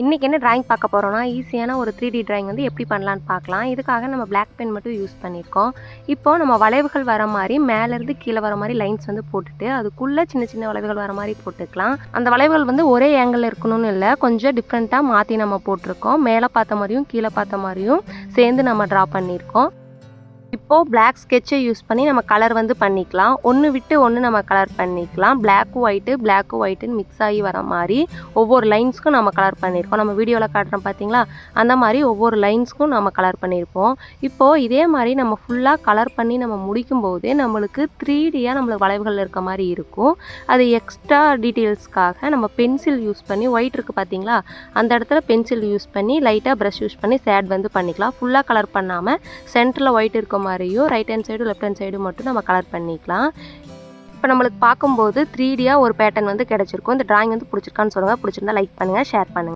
இன்றைக்கி என்ன ட்ராயிங் பார்க்க போகிறோன்னா ஈஸியான ஒரு 3D ட்ராயிங் வந்து எப்படி பண்ணலான்னு பார்க்கலாம். இதுக்காக நம்ம பிளாக் பென் மட்டும் யூஸ் பண்ணியிருக்கோம். இப்போது நம்ம வளைவுகள் வர மாதிரி மேலேருந்து கீழே வர மாதிரி லைன்ஸ் வந்து போட்டுட்டு அதுக்குள்ளே சின்ன சின்ன வளைவுகள் வர மாதிரி போட்டுக்கலாம். அந்த வளைவுகள் வந்து ஒரே ஆங்கிளில் இருக்கணும்னு இல்லை, கொஞ்சம் டிஃப்ரெண்ட்டாக மாற்றி நம்ம போட்டிருக்கோம். மேலே பார்த்த மாதிரியும் கீழே பார்த்த மாதிரியும் சேர்ந்து நம்ம ட்ரா பண்ணியிருக்கோம். இப்போது பிளாக் ஸ்கெட்சை யூஸ் பண்ணி நம்ம கலர் வந்து பண்ணிக்கலாம். ஒன்று விட்டு ஒன்று நம்ம கலர் பண்ணிக்கலாம். பிளாக்கு ஒயிட்டுன்னு மிக்ஸ் ஆகி வர மாதிரி ஒவ்வொரு லைன்ஸ்க்கும் நம்ம கலர் பண்ணியிருக்கோம். நம்ம வீடியோவில் காட்டுறோம் பார்த்தீங்களா, அந்த மாதிரி ஒவ்வொரு லைன்ஸ்க்கும் நம்ம கலர் பண்ணியிருப்போம். இப்போது இதே மாதிரி நம்ம ஃபுல்லாக கலர் பண்ணி நம்ம முடிக்கும்போதே நம்மளுக்கு 3Dயாக நம்மளுக்கு வளைவுகள் இருக்க மாதிரி இருக்கும். அது எக்ஸ்ட்ரா டீட்டெயில்ஸ்க்காக நம்ம பென்சில் யூஸ் பண்ணி ஒயிட் இருக்குது பார்த்தீங்களா, அந்த இடத்துல பென்சில் யூஸ் பண்ணி லைட்டாக ப்ரஷ் யூஸ் பண்ணி ஷேட் வந்து பண்ணிக்கலாம். ஃபுல்லாக கலர் பண்ணாமல் சென்டரில் ஒயிட் இருக்க மாதிரியும் right hand side left hand side மட்டும் நம்ம கலர் பண்ணிக்கலாம். இப்போ நம்மளுக்கு பார்க்கும்போது 3Dயாக ஒரு பேட்டர்ன் வந்து கிடச்சிருக்கும். இந்த ட்ராயிங் வந்து பிடிச்சிருக்கான்னு சொல்லுங்கள். பிடிச்சிருந்தா லைக் பண்ணுங்கள், ஷேர் பண்ணுங்கள்.